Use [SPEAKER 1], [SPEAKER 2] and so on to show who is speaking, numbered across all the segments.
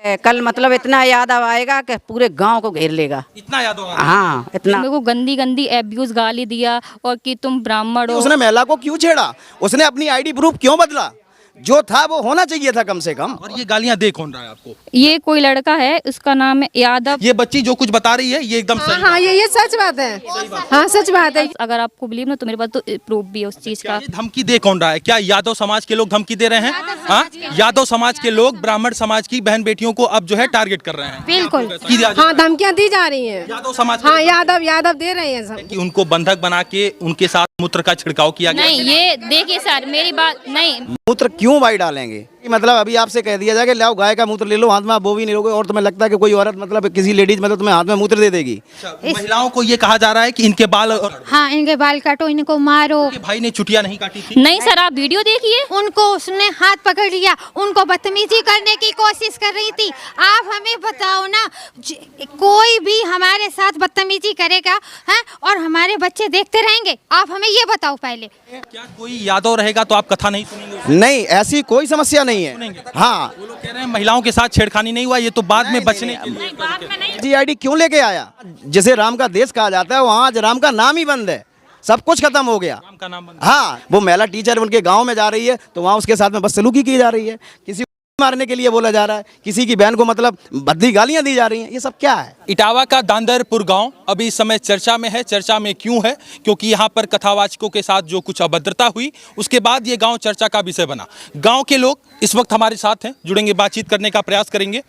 [SPEAKER 1] कल मतलब इतना यादव आएगा कि पूरे गांव को घेर लेगा।
[SPEAKER 2] इतना याद होगा।
[SPEAKER 1] हाँ इतना।
[SPEAKER 3] मेरे को गंदी गंदी एब्यूज गाली दिया और कि तुम ब्राह्मण हो।
[SPEAKER 4] उसने महिला को क्यों छेड़ा? उसने अपनी आईडी प्रूफ क्यों बदला? जो था वो होना चाहिए था कम से कम।
[SPEAKER 2] और ये गालियां दे कौन रहा है आपको?
[SPEAKER 3] ये कोई लड़का है, उसका नाम है यादव।
[SPEAKER 2] ये बच्ची जो कुछ बता रही है ये एकदम सही
[SPEAKER 5] हाँ ये सच बात है। हाँ सच बात है।
[SPEAKER 3] अगर आपको बिलीव ना तो मेरे पास तो प्रूफ भी है उस चीज का।
[SPEAKER 2] ये धमकी दे कौन रहा है? क्या यादव समाज के लोग धमकी दे रहे हैं? हाँ, यादव समाज के लोग ब्राह्मण समाज की बहन बेटियों को अब जो है टारगेट कर रहे हैं।
[SPEAKER 5] बिल्कुल।
[SPEAKER 2] की दिया जा रहा
[SPEAKER 5] हाँ धमकियाँ दी जा रही हैं।
[SPEAKER 2] यादव समाज के
[SPEAKER 5] हाँ
[SPEAKER 2] लोग
[SPEAKER 5] यादव दे रहे हैं सब।
[SPEAKER 2] कि उनको बंधक बना के उनके साथ मूत्र का छिड़काव किया गया।
[SPEAKER 3] नहीं, ये देखिए सर, मेरी बात नहीं।
[SPEAKER 4] मूत्र क्यों भाई डालेंगे? मतलब अभी आपसे कह दिया जाए कि लाओ गाय का मूत्र ले लो, हाथ में आप वो भी नहीं लोगे, और तुम्हें लगता है कि कोई औरत मतलब किसी लेडीज मतलब तुम्हें हाथ में मूत्र दे देगी?
[SPEAKER 2] महिलाओं को ये कहा जा रहा है कि इनके बाल
[SPEAKER 6] हाँ इनके बाल काटो, इनको मारो।
[SPEAKER 2] भाई ने चुटिया नहीं काटी थी।
[SPEAKER 3] नहीं सर, आप वीडियो देखिए।
[SPEAKER 6] उनको उसने हाथ पकड़ लिया, उनको बदतमीजी करने की कोशिश कर रही थी। आप हमें बताओ ना, कोई भी हमारे साथ बदतमीजी करेगा है और हमारे बच्चे देखते रहेंगे? आप हमें ये बताओ पहले।
[SPEAKER 2] क्या कोई यादव रहेगा तो आप कथा नहीं सुनेंगे?
[SPEAKER 4] नहीं, ऐसी कोई समस्या नहीं है। हाँ,
[SPEAKER 2] वो लोग कह रहे हैं महिलाओं के साथ छेड़खानी नहीं हुआ, ये तो बाद में बचने के लिए।
[SPEAKER 4] आईडी क्यों लेके आया? जिसे राम का देश कहा जाता है वहाँ आज राम का नाम ही बंद है, सब कुछ खत्म हो गया।
[SPEAKER 2] राम का नाम बंद।
[SPEAKER 4] हाँ, वो महिला टीचर उनके गांव में जा रही है तो वहाँ उसके साथ में बदसलूकी की जा रही है, किसी को मारने के लिए बोला जा रहा है, किसी की बहन को मतलब भद्दी गालियां दी जा रही हैं। ये सब क्या है?
[SPEAKER 2] इटावा का दांदरपुर गांव अभी इस समय चर्चा में है। चर्चा में क्यों है? क्योंकि यहाँ पर कथावाचकों के साथ जो कुछ अभद्रता हुई उसके बाद ये गांव चर्चा का विषय बना। गांव के लोग इस वक्त हमारे साथ हैं, जुड़ेंगे, बातचीत करने का प्रयास करेंगे।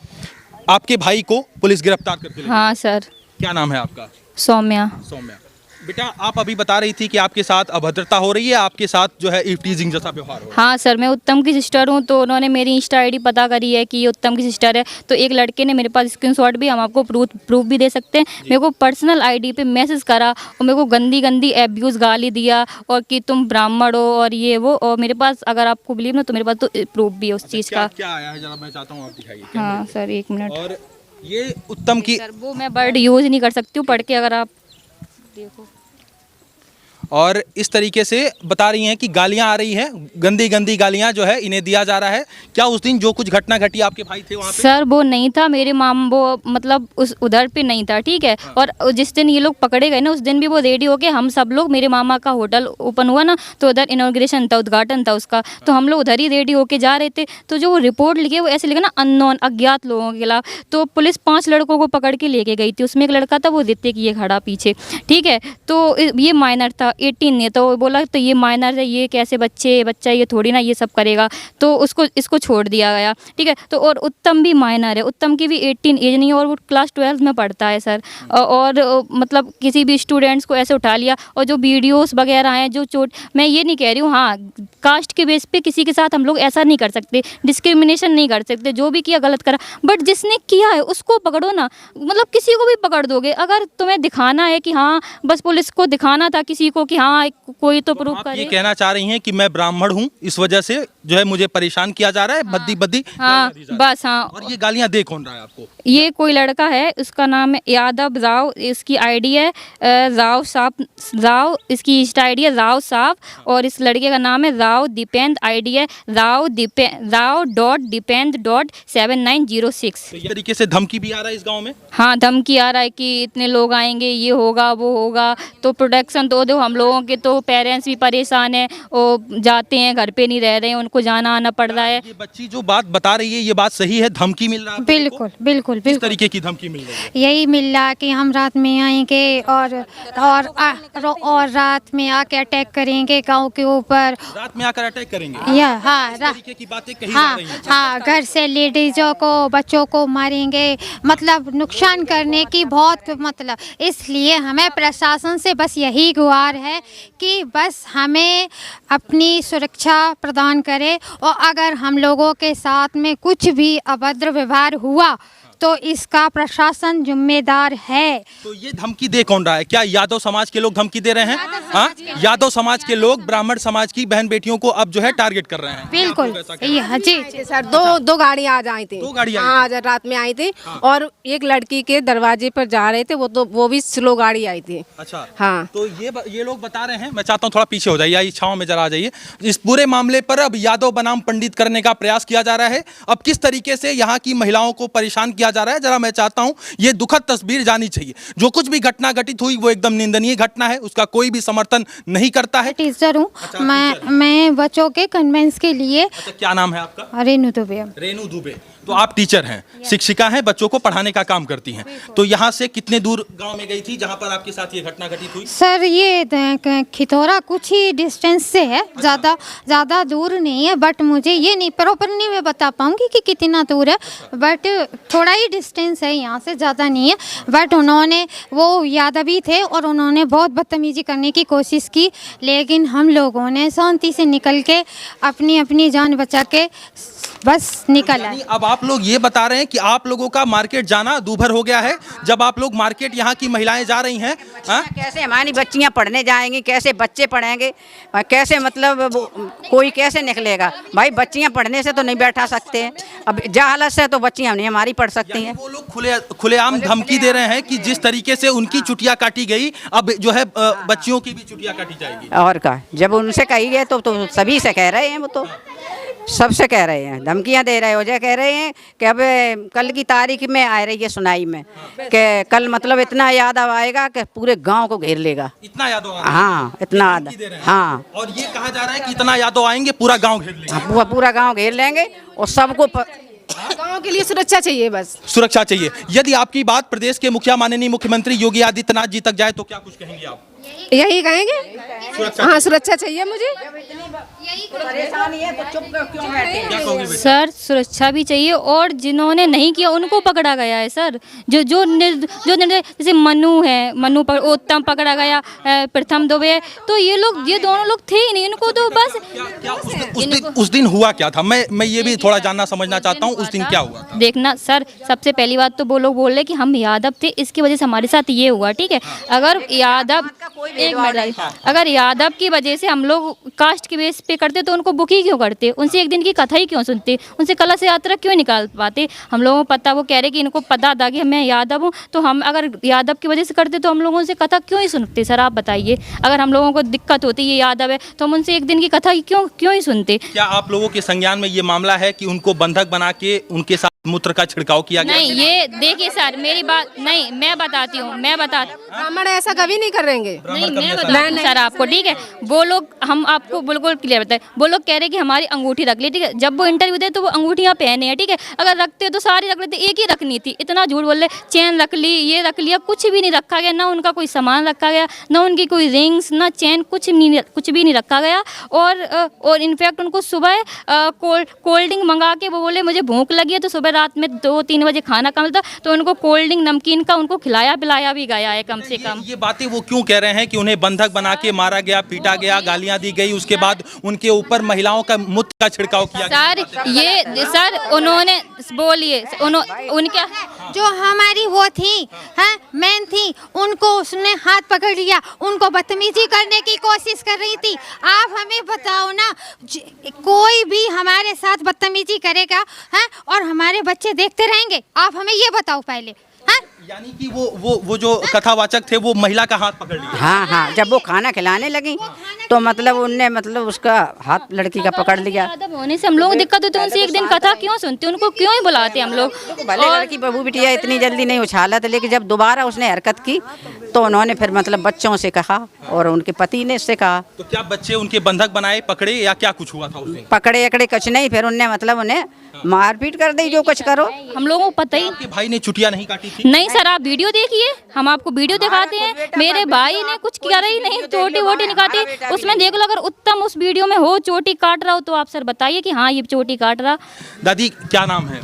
[SPEAKER 2] आपके भाई को पुलिस गिरफ्तार करके ले गई।
[SPEAKER 3] हाँ सर।
[SPEAKER 2] क्या नाम है आपका?
[SPEAKER 3] सौम्या।
[SPEAKER 2] सौम्या। बेटा, आप अभी बता रही थी कि आपके साथ अभद्रता हो रही है, आपके साथ जो है टीजिंग जैसा व्यवहार हो रहा है।
[SPEAKER 3] हाँ सर, मैं उत्तम की सिस्टर हूँ, तो उन्होंने मेरी इंस्टा आईडी पता करी है कि ये उत्तम की सिस्टर है। तो एक लड़के ने मेरे पास स्क्रीनशॉट भी, हम आपको प्रूफ भी दे सकते हैं, मेरे को पर्सनल आईडी पे मैसेज करा और मेरे को गंदी गंदी एब्यूज़ गाली दिया और कि तुम ब्राह्मण हो और ये वो। और मेरे पास, अगर आपको बिलीव ना तो मेरे पास तो प्रूफ भी है उस चीज़ का।
[SPEAKER 2] क्या आया है जरा मैं चाहता हूँ आप दिखाइए।
[SPEAKER 3] हाँ सर, एक मिनट।
[SPEAKER 2] और ये उत्तम की,
[SPEAKER 3] सर वो मैं वर्ड यूज़ नहीं कर सकती हूँ, पढ़ के अगर आप देखो।
[SPEAKER 2] और इस तरीके से बता रही हैं कि गालियां आ रही हैं, गंदी गंदी गालियां जो है इन्हें दिया जा रहा है। क्या उस दिन जो कुछ घटना घटी आपके भाई थे वहाँ पे?
[SPEAKER 3] सर वो नहीं था, मेरे माम वो मतलब उस उधर पे नहीं था, ठीक है। और जिस दिन ये लोग पकड़े गए ना, उस दिन भी वो रेडी होके हम सब लोग, मेरे मामा का होटल ओपन हुआ ना, तो उधर इनॉग्रेशन था, उद्घाटन था उसका, तो हम लोग उधर ही रेडी होके जा रहे थे। तो जो वो रिपोर्ट लिखे वो ऐसे लिखे ना, अननोन, अज्ञात लोगों के खिलाफ। तो पुलिस 5 लड़कों को पकड़ के लेके गई थी, उसमें एक लड़का था वो देते कि ये खड़ा पीछे, ठीक है। तो ये माइनर था, 18 नहीं, तो बोला तो ये माइनर है, ये कैसे बच्चा ये थोड़ी ना ये सब करेगा, तो इसको छोड़ दिया गया, ठीक है। तो और उत्तम भी माइनर है, उत्तम की भी 18 एज नहीं है और वो क्लास 12 में पढ़ता है सर। और मतलब किसी भी स्टूडेंट्स को ऐसे उठा लिया, और जो वीडियोस वगैरह हैं जो चोट, मैं ये नहीं कह रही हूँ, हाँ कास्ट के बेस पे किसी के साथ हम लोग ऐसा नहीं कर सकते, डिस्क्रिमिनेशन नहीं कर सकते, जो भी किया गलत करा, बट जिसने किया है उसको पकड़ो ना। मतलब किसी को भी पकड़ दोगे, अगर तुम्हें दिखाना है कि हाँ बस पुलिस को दिखाना था किसी को कि हाँ कोई तो प्रूफ करे।
[SPEAKER 2] ये कहना चाह रही हैं कि मैं ब्राह्मण हूँ, इस वजह से जो है मुझे परेशान किया जा रहा है, बद्दी
[SPEAKER 3] हाँ बस। हाँ,
[SPEAKER 2] और ये गालियां दे कौन रहा है आपको?
[SPEAKER 3] ये कोई लड़का है, उसका नाम है यादव राव, इसकी आईडी है राव, इसकी इंस्टा आईडी है राव साहब, और इस लड़के का नाम है राव दीपेंद्र, आईडी है raw.dipend.7906।
[SPEAKER 2] तो ये तरीके से धमकी भी आ रहा है इस गांव में?
[SPEAKER 3] हाँ धमकी आ रहा है कि इतने लोग आएंगे, ये होगा वो होगा, तो प्रोटेक्शन तो दो। हम लोगों के तो पेरेंट्स भी परेशान हैं, वो जाते हैं, घर पे नहीं रह रहे हैं, उनको जाना आना पड़ रहा है।
[SPEAKER 2] ये बच्ची जो बात बता रही है ये बात सही है? धमकी मिल रहा है?
[SPEAKER 6] बिल्कुल बिल्कुल
[SPEAKER 2] किस
[SPEAKER 6] बिल्कुल।
[SPEAKER 2] तरीके की धमकी मिल रही है?
[SPEAKER 6] यही मिल रहा है कि हम रात में आएंगे और रात में आके अटैक करेंगे गांव के ऊपर।
[SPEAKER 2] रात में आकर अटैक करेंगे?
[SPEAKER 6] हाँ
[SPEAKER 2] इस तरीके की बातें कही जा
[SPEAKER 6] हाँ
[SPEAKER 2] रही हैं।
[SPEAKER 6] हाँ, घर से लेडीजों को, बच्चों को मारेंगे, मतलब नुकसान करने की बहुत, मतलब इसलिए हमें प्रशासन से बस यही गुहार है कि बस हमें अपनी सुरक्षा प्रदान करे, और अगर हम लोगों के साथ में कुछ भी अभद्र व्यवहार हुआ तो इसका प्रशासन जिम्मेदार है।
[SPEAKER 2] तो ये धमकी दे कौन रहा है? क्या यादव समाज के लोग धमकी दे रहे हैं? हाँ, यादव समाज के लोग ब्राह्मण समाज की बहन बेटियों को अब जो है टारगेट कर रहे हैं।
[SPEAKER 6] बिल्कुल जी
[SPEAKER 5] जी सर, दो गाड़ियाँ आज आई थी।
[SPEAKER 2] दो गाड़ियाँ आई
[SPEAKER 5] हाँ, आज रात में आई थी। और एक लड़की के दरवाजे पर जा रहे थे, वो भी स्लो गाड़ी आई थी।
[SPEAKER 2] अच्छा,
[SPEAKER 5] हाँ।
[SPEAKER 2] तो ये लोग बता रहे हैं, मैं चाहता हूँ थोड़ा पीछे हो जाइए, छांव में जरा आ जाइए। इस पूरे मामले पर अब यादव बनाम पंडित करने का प्रयास किया जा रहा है। अब किस तरीके से यहाँ की महिलाओं को परेशान किया जा रहा है, जरा मैं चाहता हूँ ये दुखद तस्वीर जानी चाहिए। जो कुछ भी घटना घटित हुई वो एकदम निंदनीय घटना है, उसका कोई भी समर्थन नहीं करता है।
[SPEAKER 6] टीचर हूँ।
[SPEAKER 2] अच्छा,
[SPEAKER 6] मैं बच्चों के कन्वेंस के लिए।
[SPEAKER 2] अच्छा, क्या नाम है आपका?
[SPEAKER 6] रेनू दुबे।
[SPEAKER 2] रेनू दुबे। तो आप टीचर हैं, शिक्षिका हैं, बच्चों को पढ़ाने का काम करती हैं। तो यहाँ से कितने दूर गांव में गई थी जहाँ पर आपके साथ ये घटना घटित हुई?
[SPEAKER 6] सर ये खिथौरा कुछ ही डिस्टेंस से है, ज़्यादा दूर नहीं है, बट मुझे ये नहीं प्रॉपर नहीं मैं बता पाऊंगी कि कितना दूर है, बट थोड़ा ही डिस्टेंस है यहाँ से, ज़्यादा नहीं है। बट उन्होंने, वो यादवी थे और उन्होंने बहुत बदतमीजी करने की कोशिश की, लेकिन हम लोगों ने शांति से निकल के अपनी जान बचा के बस निकल आए।
[SPEAKER 2] अब आप लोग ये बता रहे हैं कि आप लोगों का मार्केट जाना दूभर हो गया है। जब आप लोग मार्केट यहाँ की महिलाएं जा रही हैं,
[SPEAKER 1] कैसे हमारी बच्चियां पढ़ने जाएंगी, कैसे बच्चे पढ़ेंगे, कैसे मतलब कोई कैसे निकलेगा भाई? बच्चियां पढ़ने से तो नहीं बैठा सकते हैं, अब जहालत से तो बच्चियां नहीं हमारी पढ़ सकती हैं।
[SPEAKER 2] वो लोग खुलेआम धमकी दे रहे हैं कि जिस तरीके से उनकी चुटिया काटी गई, अब जो है बच्चियों की भी चुटिया काटी जाएगी।
[SPEAKER 1] और का जब उनसे कही गए तो सभी से कह रहे हैं, वो तो सबसे कह रहे हैं, धमकियां दे रहे हो। जो कह रहे हैं कि अब कल की तारीख में आ रही है सुनाई में कि कल मतलब इतना यादव आएगा कि पूरे गांव को घेर लेगा।
[SPEAKER 2] इतना यादव?
[SPEAKER 1] हाँ, इतना। हाँ,
[SPEAKER 2] और ये कहा जा रहा है कि इतना यादव आएंगे पूरा गांव घेर लेंगे।
[SPEAKER 1] पूरा गांव घेर लेंगे और सबको
[SPEAKER 5] गाँव के लिए सुरक्षा चाहिए, बस
[SPEAKER 2] सुरक्षा चाहिए। यदि आपकी बात प्रदेश के माननीय मुख्यमंत्री योगी आदित्यनाथ जी तक जाए तो क्या कुछ कहेंगे आप?
[SPEAKER 5] यही कहेंगे। हाँ, सुरक्षा चाहिए मुझे।
[SPEAKER 1] परेशानी है तो चुप क्यों बैठे?
[SPEAKER 3] सर सुरक्षा भी चाहिए, और जिन्होंने नहीं किया उनको पकड़ा गया है सर। जो जैसे मनु उत्तम पकड़ा गया, प्रथम दुबे, तो ये दोनों लोग थे ही नहीं, इनको तो बस
[SPEAKER 2] क्या उस दिन हुआ क्या था? मैं ये भी थोड़ा जानना समझना चाहता हूँ, उस दिन क्या हुआ था?
[SPEAKER 3] देखना सर, सबसे पहली बात तो वो लोग बोल रहे कि हम यादव थे, इसकी वजह से हमारे साथ ये हुआ, ठीक है। अगर यादव, एक मिनट, अगर यादव की वजह से हम लोग कास्ट के बेस पे करते तो उनको बुकी क्यों करते? उनसे एक दिन की कथा ही क्यों सुनते? उनसे कलश यात्रा क्यों निकाल पाते? हम लोगों को पता, वो कह रहे कि इनको पता था कि मैं यादव हूँ, तो हम अगर यादव की वजह से करते तो हम लोगों से कथा क्यों ही सुनते? सर आप बताइए, अगर हम लोगों को दिक्कत होती ये यादव है तो हम उनसे एक दिन की कथा क्यों ही सुनते?
[SPEAKER 2] क्या आप लोगों के संज्ञान में ये मामला है कि उनको बंधक बना के उनके साथ मूत्र का छिड़काव किया गया?
[SPEAKER 3] नहीं, ये देखिए सर, मेरी बात नहीं, मैं बताती हूँ,
[SPEAKER 5] ब्राह्मण ऐसा कभी नहीं करेंगे।
[SPEAKER 3] नहीं, मैं बताती हूँ सर आपको, ठीक है। वो लोग, हम आपको बिल्कुल क्लियर बताए, वो लोग कह रहे कि हमारी अंगूठी रख ली, ठीक है। जब वो इंटरव्यू दे तो वो अंगूठियाँ पहने हैं, ठीक है। अगर रखते तो सारी रख लेते, एक ही रखनी थी। इतना झूठ बोल रहे, चेन रख ली, ये रख लिया, कुछ भी नहीं रखा गया, ना उनका कोई सामान रखा गया, ना उनकी कोई रिंग्स, ना चेन, कुछ भी नहीं रखा गया। और इनफैक्ट उनको सुबह कोल्ड ड्रिंक मंगा के, वो बोले मुझे भूख लगी है, तो सुबह रात में 2-3 बजे खाना कम था, तो उनको कोल्ड ड्रिंक नमकीन का उनको खिलाया पिलाया भी गया है कम से कम।
[SPEAKER 2] ये बातें वो क्यों कह रहे हैं कि उन्हें बंधक बना के मारा गया, पीटा गया, गालियां दी गई, उसके बाद उनके ऊपर महिलाओं का मूत्र का छिड़काव किया गया?
[SPEAKER 3] सर ये सर उन्होंने बोलिए, उनके
[SPEAKER 6] जो हमारी वो थी, हाँ मैन थी, उनको उसने हाथ पकड़ लिया, उनको बदतमीजी करने की कोशिश कर रही थी। आप हमें बताओ ना, कोई भी हमारे साथ बदतमीजी करेगा, हाँ, और हमारे बच्चे देखते रहेंगे? आप हमें ये बताओ पहले, हाँ?
[SPEAKER 2] यानी कि वो जो कथावाचक थे वो महिला का हाथ पकड़ लिया?
[SPEAKER 1] हाँ हाँ, जब वो खाना खिलाने लगी तो मतलब उनने मतलब उसका हाथ लड़की का पकड़ लिया।
[SPEAKER 3] यादव होने से हम लोगों को दिक्कत होती है, उनसे एक दिन कथा क्यों सुनते, उनको क्यों ही बुलाते हम लोग?
[SPEAKER 1] भले लड़की बहू बिटिया इतनी जल्दी नहीं उछाला था, लेकिन जब दोबारा उसने हरकत की तो उन्होंने फिर मतलब बच्चों से कहा और उनके पति ने इससे कहा।
[SPEAKER 2] तो क्या बच्चे उनके बंधक बनाए, पकड़े, या क्या कुछ हुआ था उस दिन?
[SPEAKER 1] पकड़े अकड़े कुछ नहीं, फिर उनने मतलब उन्हें मारपीट कर दी, जो कुछ करो।
[SPEAKER 3] हम लोगों को पता ही
[SPEAKER 2] आपके भाई ने चुटिया नहीं काटी थी?
[SPEAKER 3] नहीं सर, आप वीडियो देखिए, हम आपको वीडियो दिखाते हैं। मेरे भाई ने कुछ किया ही नहीं, चोटी वोटी नहीं काटी। उसमें देख लो, अगर उत्तम उस वीडियो में हो चोटी काट रहा हो तो आप सर बताइए कि हाँ ये चोटी काट रहा।
[SPEAKER 2] दादी क्या नाम है?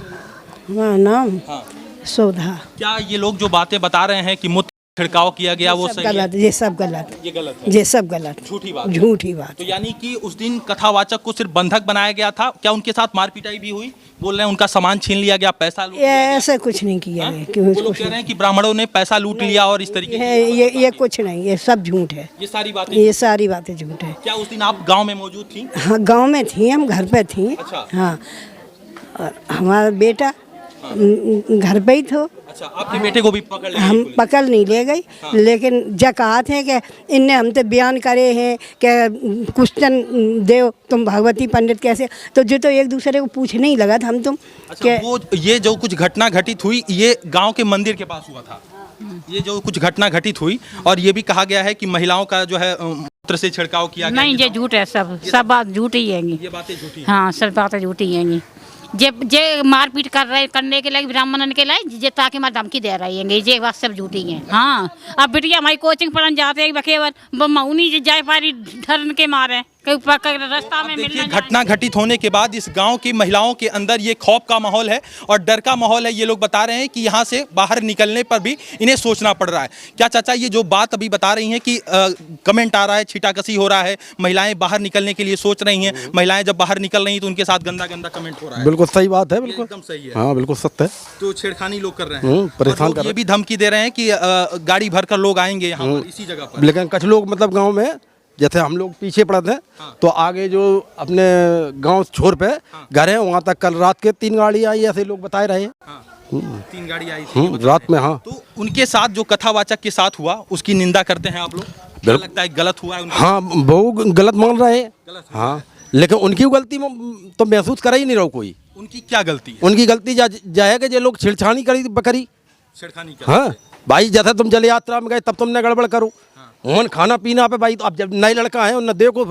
[SPEAKER 7] मेरा नाम
[SPEAKER 2] हाँ।
[SPEAKER 7] सुधा।
[SPEAKER 2] क्या ये लोग जो बातें बता रहे हैं कि मूत्र छिड़काव किया गया वो
[SPEAKER 7] सब
[SPEAKER 2] सही है?
[SPEAKER 7] गलत, ये सब गलत,
[SPEAKER 2] ये गलत है,
[SPEAKER 7] ये सब गलत,
[SPEAKER 2] झूठी बात है।
[SPEAKER 7] झूठी बात।
[SPEAKER 2] तो यानी कि उस दिन कथावाचक को सिर्फ बंधक बनाया गया था, क्या उनके साथ मारपीटाई भी हुई? बोल रहे हैं उनका सामान छीन लिया गया, पैसा लूट
[SPEAKER 7] ये
[SPEAKER 2] लिया गया।
[SPEAKER 7] ऐसा कुछ नहीं किया है,
[SPEAKER 2] वो लोग कह रहे हैं कि ब्राह्मणों ने पैसा लूट लिया और इस तरीके
[SPEAKER 7] ये कुछ नहीं, ये सब झूठ है,
[SPEAKER 2] ये सारी बातें।
[SPEAKER 7] ये सारी बातें झूठ है।
[SPEAKER 2] क्या उस दिन आप गांव में मौजूद थी?
[SPEAKER 7] हाँ, गांव में थी, हम घर पे थी।
[SPEAKER 2] अच्छा।
[SPEAKER 7] हाँ, और हमारा बेटा घर पे ही था।
[SPEAKER 2] अच्छा, आपके बेटे को भी पकड़ लिया
[SPEAKER 7] हम
[SPEAKER 2] पुलिस?
[SPEAKER 7] पकड़ नहीं ले गई, लेकिन जब कहा थे कि इनने हमसे बयान करे हैं कि क्वेश्चन दो तुम भगवती पंडित कैसे, तो जो तो एक दूसरे को पूछने ही लगा था हम तुम
[SPEAKER 2] अच्छा, वो ये जो कुछ घटना घटित हुई ये गांव के मंदिर के पास हुआ था। ये जो कुछ घटना घटित हुई और ये भी कहा गया है कि महिलाओं का जो है मूत्र से छिड़काव किया गया।
[SPEAKER 8] नहीं, ये झूठ है, सब बात झूठी है।
[SPEAKER 2] ये बातें झूठी हैं।
[SPEAKER 8] हाँ, सब बातें झूठी हैं। जे मारपीट करने के लिए ब्राह्मणन के लिए जे ताकि हमारी धमकी दे रही है, ये बात सब झूठी है। हाँ, अब बिटिया हमारी कोचिंग पढ़ने जाते हैं बकेवर मऊनी जाए पारी धरन के मारे रास्ता में
[SPEAKER 2] देखिए, घटना घटित होने के बाद इस गांव की महिलाओं के अंदर ये खौफ का माहौल है और डर का माहौल है। ये लोग बता रहे हैं कि यहाँ से बाहर निकलने पर भी इन्हें सोचना पड़ रहा है। क्या चाचा, ये जो बात अभी बता रही हैं कि कमेंट आ रहा है, छीटाकसी हो रहा है, महिलाएं बाहर निकलने के लिए सोच रही हैं, महिलाएं जब बाहर निकल रही हैं तो उनके साथ गंदा गंदा कमेंट हो रहा है?
[SPEAKER 9] बिल्कुल सही बात है, बिल्कुल
[SPEAKER 2] एकदम सही है।
[SPEAKER 9] हाँ, बिल्कुल सत्य है।
[SPEAKER 2] तो छेड़खानी लोग कर रहे हैं,
[SPEAKER 9] परेशान
[SPEAKER 2] और
[SPEAKER 9] कर
[SPEAKER 2] लोग ये भी धमकी दे रहे हैं कि गाड़ी भरकर लोग आएंगे यहाँ पर इसी जगह पर।
[SPEAKER 9] लेकिन कुछ लोग मतलब गांव में, जैसे हम लोग पीछे पड़े थे तो आगे जो अपने गांव छोर पे घर है वहाँ तक कल रात के 3 गाड़ी आई, ऐसे लोग बता रहे हैं।
[SPEAKER 2] 3 गाड़ी आई थी
[SPEAKER 9] रात में। हाँ,
[SPEAKER 2] तो उनके साथ जो कथावाचक के साथ हुआ उसकी निंदा करते हैं आप लोग? क्या लगता है गलत हुआ है उनका?
[SPEAKER 9] हाँ, वो गलत मान रहे हैं। हाँ, लेकिन उनकी गलती तो महसूस कर ही नहीं रहो कोई।
[SPEAKER 2] उनकी क्या गलती है?
[SPEAKER 9] उनकी गलती जाए कि जो लोग छिड़छानी करी बकरी।
[SPEAKER 2] छेड़खानी कर।
[SPEAKER 9] हाँ भाई, जैसे तुम जल यात्रा में गए तब तुमने गड़बड़ करो, उन खाना पीना पे भाई। तो अब जब नए लड़का है उन्हें देखो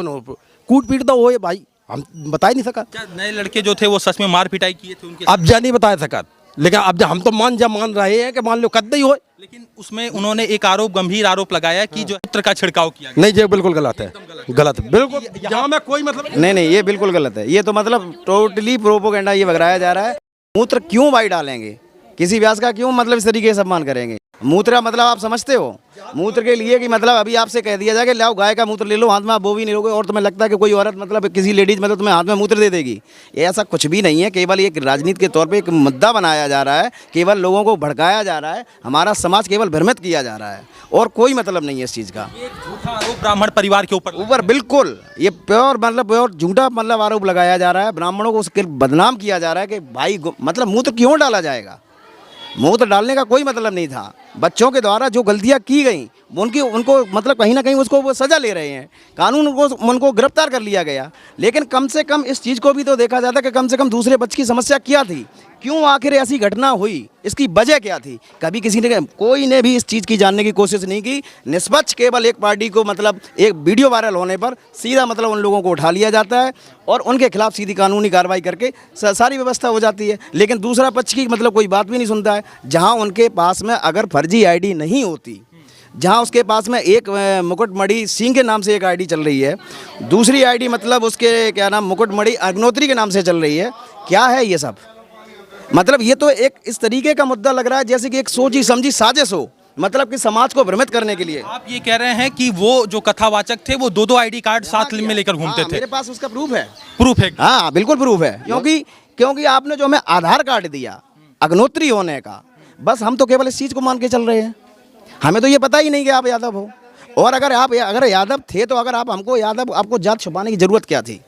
[SPEAKER 9] कूट पीट तो हो भाई, हम बता ही नहीं सका।
[SPEAKER 2] क्या नए लड़के जो थे वो सच में मार पिटाई किए थे उनके?
[SPEAKER 9] अब जा नहीं बता सका, लेकिन अब हम तो मान रहे हैं कि मान लो कद ही हो।
[SPEAKER 2] लेकिन उसमें उन्होंने एक गंभीर आरोप लगाया कि जो मूत्र का छिड़काव किया गया।
[SPEAKER 9] नहीं, ये बिल्कुल गलत है, गलत बिल्कुल। यहाँ में कोई मतलब
[SPEAKER 4] नहीं, ये बिल्कुल गलत है। ये तो मतलब टोटली प्रोपोगेंडा ये बगराया जा रहा है। मूत्र क्यों भाई डालेंगे, किसी व्यास का क्यों मतलब इस तरीके से सम्मान करेंगे? मूत्र मतलब आप समझते हो मूत्र के लिए कि मतलब अभी आपसे कह दिया जाए कि लाओ गाय का मूत्र ले लो, हाथ में आप वो भी नहीं लोगे और तुम्हें लगता है कि कोई औरत मतलब किसी लेडीज मतलब तुम्हें हाथ में मूत्र दे देगी। ऐसा कुछ भी नहीं है, केवल एक राजनीति के तौर पे एक मुद्दा बनाया जा रहा है, केवल लोगों को भड़काया जा रहा है, हमारा समाज केवल भ्रमित किया जा रहा है और कोई मतलब नहीं है इस चीज़ का।
[SPEAKER 2] झूठा आरोप ब्राह्मण परिवार के ऊपर
[SPEAKER 4] बिल्कुल ये प्योर झूठा मतलब आरोप लगाया जा रहा है। ब्राह्मणों को उसके बदनाम किया जा रहा है कि भाई मतलब मूत्र क्यों डाला जाएगा। मूत्र डालने का कोई मतलब नहीं था। बच्चों के द्वारा जो गलतियां की गई उनको मतलब कहीं ना कहीं उसको वो सजा ले रहे हैं, कानून उनको गिरफ्तार कर लिया गया। लेकिन कम से कम इस चीज़ को भी तो देखा जाता कि कम से कम दूसरे बच्चे की समस्या क्या थी, क्यों आखिर ऐसी घटना हुई, इसकी वजह क्या थी। कभी कोई ने भी इस चीज़ की जानने की कोशिश नहीं की। निष्पक्ष केवल एक पार्टी को मतलब एक वीडियो वायरल होने पर सीधा मतलब उन लोगों को उठा लिया जाता है और उनके खिलाफ सीधी कानूनी कार्रवाई करके सारी व्यवस्था हो जाती है। लेकिन दूसरा पक्ष की मतलब कोई बात भी नहीं सुनता है। जहाँ उनके पास में अगर फर्जी आईडी नहीं होती, जहाँ उसके पास में एक मुकुटमणि सिंह के नाम से एक आईडी चल रही है, दूसरी आईडी मतलब उसके क्या नाम मुकुटमणि अग्नोत्री के नाम से चल रही है, क्या है ये सब? मतलब ये तो एक इस तरीके का मुद्दा लग रहा है जैसे कि एक सोची समझी साजिश हो, मतलब कि समाज को भ्रमित करने के लिए।
[SPEAKER 2] आप ये कह रहे हैं कि वो जो कथावाचक थे वो 2-2 आईडी कार्ड साथ में लेकर घूमते थे?
[SPEAKER 4] मेरे पास उसका प्रूफ है।
[SPEAKER 2] प्रूफ है?
[SPEAKER 4] हाँ बिल्कुल प्रूफ है, क्योंकि आपने जो हमें आधार कार्ड दिया अग्नोत्री होने का, बस हम तो केवल इस चीज़ को मान के चल रहे हैं। हमें तो ये पता ही नहीं कि आप यादव हो, और अगर यादव थे तो अगर आपको जात छुपाने की जरूरत क्या थी?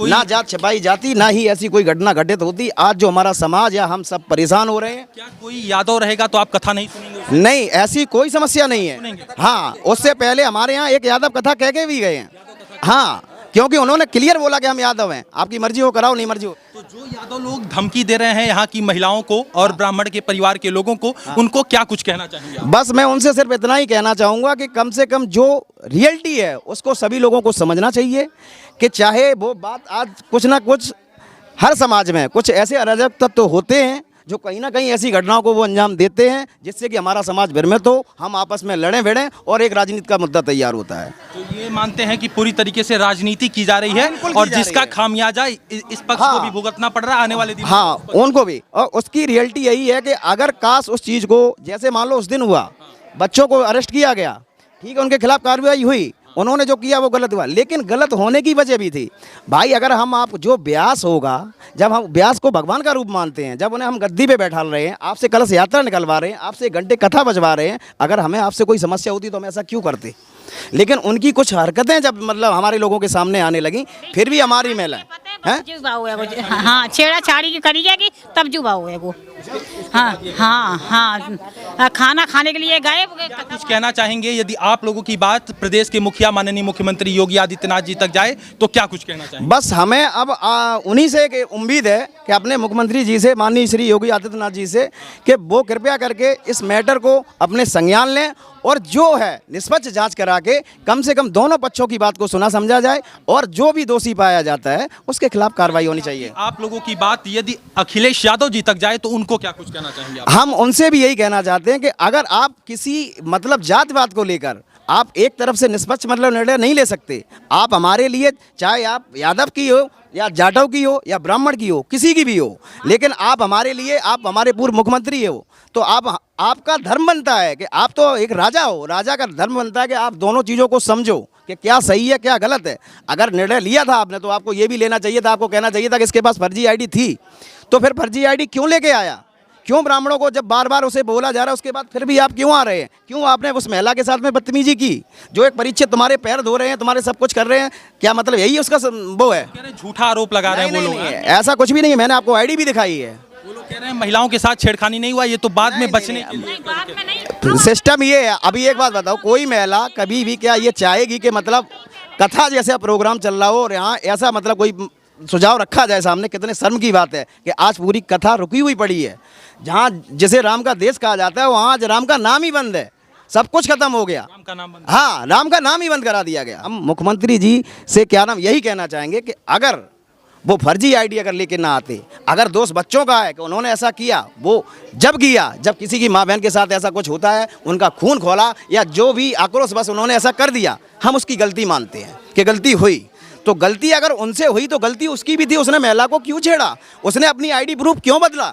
[SPEAKER 4] ना जात छिपाई जाती, ना ही ऐसी कोई घटना घटित होती। आज जो हमारा समाज या हम सब परेशान हो रहे हैं।
[SPEAKER 2] क्या कोई यादव रहेगा तो आप कथा नहीं सुनेंगे?
[SPEAKER 4] नहीं, ऐसी कोई समस्या नहीं है। हाँ, उससे पहले हमारे यहाँ एक यादव कथा कह के भी गए हैं। हाँ, क्योंकि उन्होंने क्लियर बोला कि हम यादव हैं, आपकी मर्जी हो कराओ, नहीं मर्जी हो।
[SPEAKER 2] तो जो यादव लोग धमकी दे रहे हैं यहाँ की महिलाओं को और ब्राह्मण के परिवार के लोगों को, उनको क्या कुछ कहना चाहेंगे?
[SPEAKER 4] बस मैं उनसे सिर्फ इतना ही कहना चाहूँगा कि कम से कम जो रियलिटी है उसको सभी लोगों को समझना चाहिए कि चाहे वो बात आज कुछ ना कुछ हर समाज में कुछ ऐसे अराजक तत्व होते हैं जो कहीं ना कहीं ऐसी घटनाओं को वो अंजाम देते हैं जिससे कि हमारा समाज भ्रमित हो, हम आपस में लड़ें भिड़ें और एक राजनीति का मुद्दा तैयार होता है।
[SPEAKER 2] तो ये मानते हैं कि पूरी तरीके से राजनीति की जा रही है और जिसका खामियाजा इस पक्ष को भी भुगतना पड़ रहा है आने वाले दिन।
[SPEAKER 4] हाँ, उनको भी। और उसकी रियलिटी यही है कि अगर काश उस चीज़ को जैसे मान लो उस दिन हुआ बच्चों को अरेस्ट किया गया, ठीक है, उनके खिलाफ कार्रवाई हुई, उन्होंने जो किया वो गलत हुआ, लेकिन गलत होने की वजह भी थी। भाई अगर हम आप जो व्यास होगा, जब हम व्यास को भगवान का रूप मानते हैं, जब उन्हें हम गद्दी पे बैठा रहे हैं, आपसे कलश यात्रा निकलवा रहे हैं, आपसे 1 घंटे कथा बजवा रहे हैं, अगर हमें आपसे कोई समस्या होती तो हम ऐसा क्यों करते? लेकिन उनकी कुछ हरकतें जब मतलब हमारे लोगों के सामने आने लगी, फिर भी हमारी महिला है।
[SPEAKER 8] हाँ, छेड़ा छाड़ी की करी जाएगी तब जुबा हुआ है वो। हाँ, खाना खाने के लिए गए।
[SPEAKER 2] कुछ कहना चाहेंगे यदि आप लोगों की बात प्रदेश के मुखिया माननीय मुख्यमंत्री योगी आदित्यनाथ जी तक जाए तो क्या कुछ कहना चाहेंगे?
[SPEAKER 4] बस हमें अब उन्हीं से एक उम्मीद है कि अपने मुख्यमंत्री जी से, माननीय श्री योगी आदित्यनाथ जी से, कि वो कृपया करके इस मैटर को अपने संज्ञान लें और जो है निष्पक्ष जांच करा के कम से कम दोनों पक्षों की बात को सुना समझा जाए और जो भी दोषी पाया जाता है उसके खिलाफ कार्रवाई होनी चाहिए।
[SPEAKER 2] आप लोगों की बात यदि अखिलेश यादव जी तक जाए तो उनको क्या कुछ कहना चाहेंगे आप?
[SPEAKER 4] हम उनसे भी यही कहना चाहते हैं कि अगर आप किसी मतलब जातिवाद को लेकर आप एक तरफ से निष्पक्ष मतलब निर्णय नहीं ले सकते। आप हमारे लिए, चाहे आप यादव की हो या जाटव की हो या ब्राह्मण की हो, किसी की भी हो, लेकिन आप हमारे लिए, आप हमारे पूर्व मुख्यमंत्री हो, तो आपका धर्म बनता है कि आप तो एक राजा हो, राजा का धर्म बनता है कि आप दोनों चीज़ों को समझो कि क्या सही है क्या गलत है। अगर निर्णय लिया था आपने तो आपको ये भी लेना चाहिए था, आपको कहना चाहिए था कि इसके पास फर्जी आईडी थी, तो फिर फर्जी आईडी क्यों लेके आया? क्यों ब्राह्मणों को जब बार बार उसे बोला जा रहा है उसके बाद फिर भी आप क्यों आ रहे हैं? क्यों आपने उस महिला के साथ में बदतमीजी की? जो एक परीक्षित तुम्हारे पैर धो रहे हैं, तुम्हारे सब कुछ कर रहे हैं, क्या मतलब यही उसका वो है?
[SPEAKER 2] झूठा आरोप लगा रहे हैं वो लोग।
[SPEAKER 4] ऐसा कुछ भी नहीं है, मैंने आपको आईडी भी दिखाई है।
[SPEAKER 2] वो लोग कह रहे हैं महिलाओं के साथ छेड़खानी नहीं हुआ, ये तो बाद में बचने के लिए।
[SPEAKER 4] सिस्टम ये है। अभी एक बात बताओ, कोई महिला कभी भी क्या ये चाहेगी कि मतलब कथा जैसा प्रोग्राम चल रहा हो और यहाँ ऐसा मतलब कोई सुझाव रखा जाए सामने? कितने शर्म की बात है कि आज पूरी कथा रुकी हुई पड़ी है। जहाँ जिसे राम का देश कहा जाता है वहाँ आज राम का नाम ही बंद है, सब कुछ खत्म हो गया।
[SPEAKER 2] राम का नाम बंद।
[SPEAKER 4] हाँ, राम का नाम ही बंद करा दिया गया। हम मुख्यमंत्री जी से क्या नाम यही कहना चाहेंगे कि अगर वो फर्जी आईडी अगर लेके ना आते, अगर दोष बच्चों का है कि उन्होंने ऐसा किया, वो जब किया जब किसी की माँ बहन के साथ ऐसा कुछ होता है, उनका खून खोला या जो भी आक्रोश बस उन्होंने ऐसा कर दिया, हम उसकी गलती मानते हैं कि गलती हुई। तो गलती अगर उनसे हुई तो गलती उसकी भी थी। उसने महिला को क्यों छेड़ा? उसने अपनी आईडी प्रूफ क्यों बदला?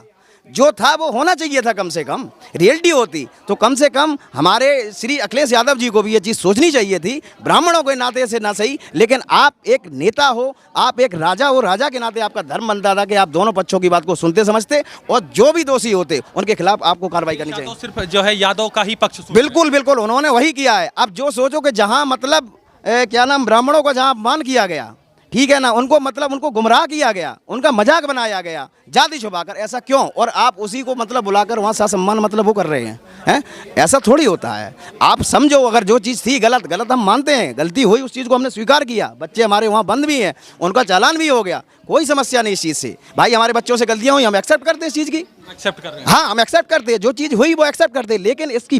[SPEAKER 4] जो था वो होना चाहिए था, कम से कम रियलिटी होती तो कम से कम हमारे श्री अखिलेश यादव जी को भी ये चीज़ सोचनी चाहिए थी। ब्राह्मणों के नाते से ना सही, लेकिन आप एक नेता हो, आप एक राजा हो, राजा के नाते आपका धर्म बनता था कि आप दोनों पक्षों की बात को सुनते समझते और जो भी दोषी होते उनके खिलाफ आपको कार्रवाई करनी चाहिए।
[SPEAKER 2] तो सिर्फ जो है यादव का ही पक्ष।
[SPEAKER 4] बिल्कुल बिल्कुल, उन्होंने वही किया है। अब जो सोचो कि जहाँ मतलब क्या नाम ब्राह्मणों का जहाँ अपमान किया गया, ठीक है ना, उनको मतलब उनको गुमराह किया गया, उनका मजाक बनाया गया जाति छुपाकर, ऐसा क्यों? और आप उसी को मतलब बुलाकर वहाँ सम्मान मतलब वो कर रहे हैं, ऐसा थोड़ी होता है। आप समझो, अगर जो चीज़ थी गलत, गलत हम मानते हैं, गलती हुई, उस चीज़ को हमने स्वीकार किया। बच्चे हमारे वहाँ बंद भी हैं, उनका चालान भी हो गया, कोई समस्या नहीं इस चीज़ से। भाई हमारे बच्चों से गलतियाँ हुई, हम एक्सेप्ट करते हैं इस चीज़ की,
[SPEAKER 2] एक्सेप्ट कर रहे हैं।
[SPEAKER 4] हाँ, हम एक्सेप्ट करते हैं, जो चीज़ हुई वो एक्सेप्ट करते हैं, लेकिन इसकी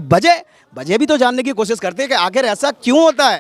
[SPEAKER 4] वजह भी तो जानने की कोशिश करते हैं कि आखिर ऐसा क्यों होता है।